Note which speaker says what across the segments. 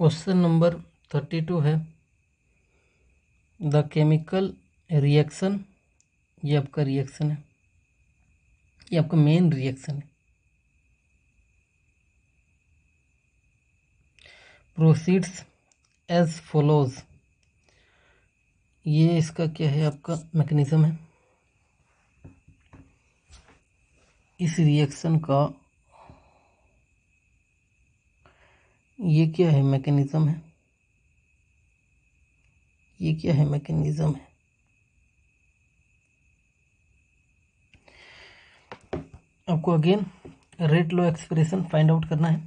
Speaker 1: Question number 32 है the chemical reaction. ये आपका रिएक्शन है, ये आपका मेन रिएक्शन है। Proceeds as follows. ये इसका क्या है, आपका मैकेनिज्म है। इस रिएक्शन का ये क्या है, मैकेनिज्म है। ये क्या है, मैकेनिज्म है। आपको again rate law expression find out करना है।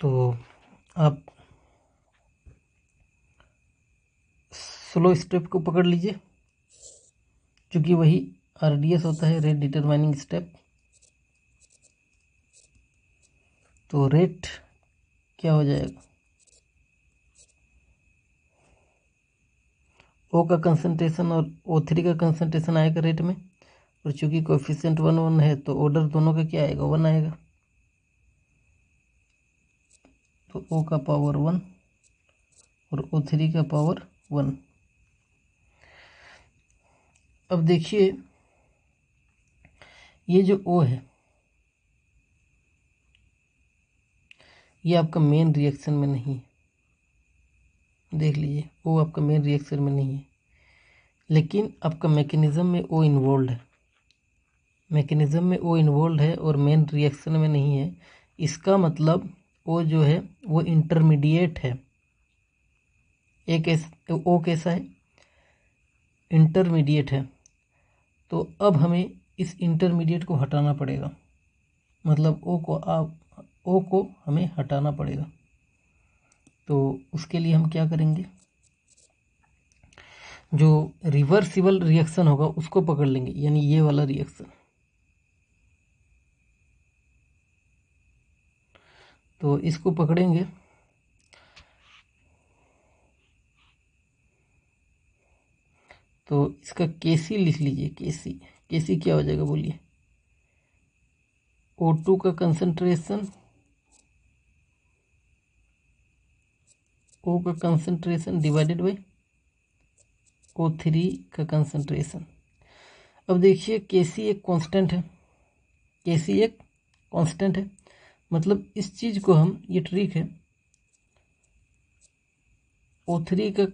Speaker 1: तो आप स्लो स्टेप को पकड़ लीजिए, क्योंकि वही RDS होता है, रेट डिटरमाइनिंग स्टेप। तो रेट क्या हो जाएगा, O का कंसंट्रेशन और O3 का कंसंट्रेशन आएगा रेट में, और चूंकि कोएफिशिएंट 1 1 है तो ऑर्डर दोनों का क्या आएगा, 1 आएगा। तो O का पावर 1 और O3 का पावर 1। अब देखिए, ये जो O है ये आपका मेन रिएक्शन में नहीं है। देख लीजिए, O आपका मेन रिएक्शन में नहीं है, लेकिन आपका मैकेनिज्म में O इन्वॉल्व है। मैकेनिज्म में O इन्वॉल्व है और मेन रिएक्शन में नहीं है। इसका मतलब O जो है वो इंटरमीडिएट है। O कैसा है, इंटरमीडिएट है। तो अब हमें इस इंटरमीडिएट को हटाना पड़ेगा, मतलब O को हमें हटाना पड़ेगा। तो उसके लिए हम क्या करेंगे, जो रिवर्सिबल रिएक्शन होगा उसको पकड़ लेंगे, यानी ये वाला रिएक्शन। तो इसको पकड़ेंगे। तो इसका Kc लिख लीजिए। Kc क्या हो जाएगा, बोलिए। O2 का कंसंट्रेशन, O का कंसंट्रेशन डिवाइडेड बाई O3 का कंसंट्रेशन। अब देखिए, Kc एक कांस्टेंट है। Kc एक कांस्टेंट है, मतलब इस चीज को हम, ये ट्रिक है, O3 का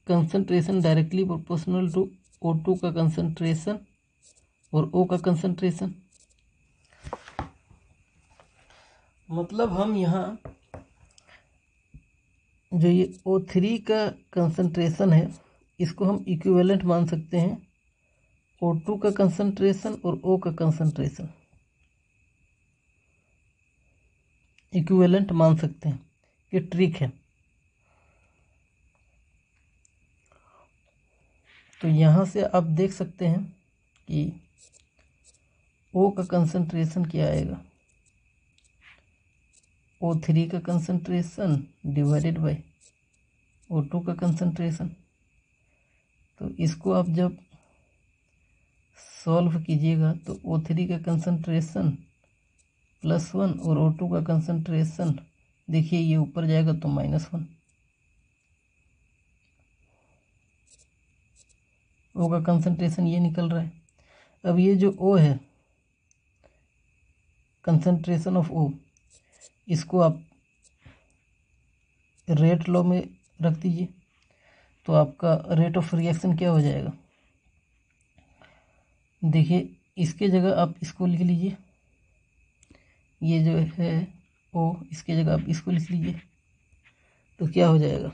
Speaker 1: concentration directly proportional to O2 का कंसंट्रेशन और O का कंसंट्रेशन। मतलब हम यहाँ जो ये O3 का कंसंट्रेशन है इसको हम इक्विवेलेंट मान सकते हैं O2 का कंसंट्रेशन और O का कंसंट्रेशन, इक्विवेलेंट मान सकते हैं। ये ट्रिक है। तो यहाँ से आप देख सकते हैं कि O का कंसंट्रेशन क्या आएगा, O3 का कंसंट्रेशन डिवाइडेड बाय O2 का कंसंट्रेशन। तो इसको आप जब सॉल्व कीजिएगा तो O3 का कंसंट्रेशन +1 और O2 का कंसंट्रेशन, देखिए ये ऊपर जाएगा तो -1। O का कंसंट्रेशन ये निकल रहा है। अब ये जो O है, कंसंट्रेशन ऑफ O, इसको आप रेट लॉ में रख दीजिए। तो आपका रेट ऑफ रिएक्शन क्या हो जाएगा, देखिए इसके जगह आप इसको लिख लीजिए। ये जो है O, इसके जगह आप इसको लिख लीजिए। तो क्या हो जाएगा,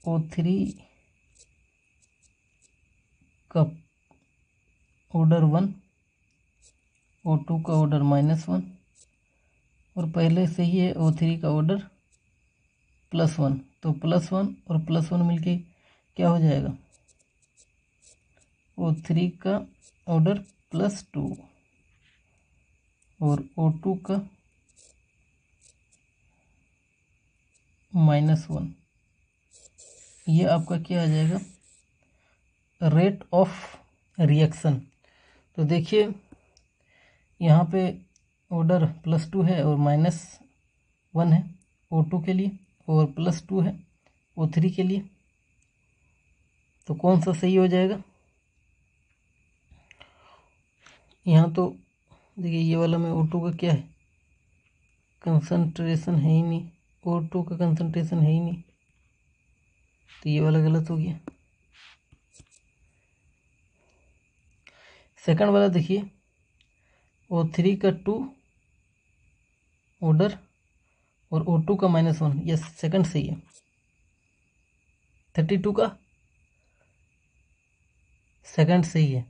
Speaker 1: O3 का ऑर्डर 1, O2 का ऑर्डर -1, और पहले से ही है O3 का ऑर्डर +1। तो +1 और +1 मिलके क्या हो जाएगा, O3 का ऑर्डर +2 और O2 का -1। ये आपका क्या आ जाएगा, रेट ऑफ रिएक्शन। तो देखिए यहाँ पे ऑर्डर +2 है और -1 है O2 के लिए, और +2 है O3 के लिए। तो कौन सा सही हो जाएगा? यहाँ तो देखिए ये वाला में O2 का क्या है, कंसंट्रेशन है ही नहीं, O2 का कंसंट्रेशन है ही नहीं, तो ये वाला गलत हो गया। सेकंड वाला देखिए, O3 का 2 ऑर्डर और O2 का -1, यस सेकंड सही है। 32 का सेकंड सही है।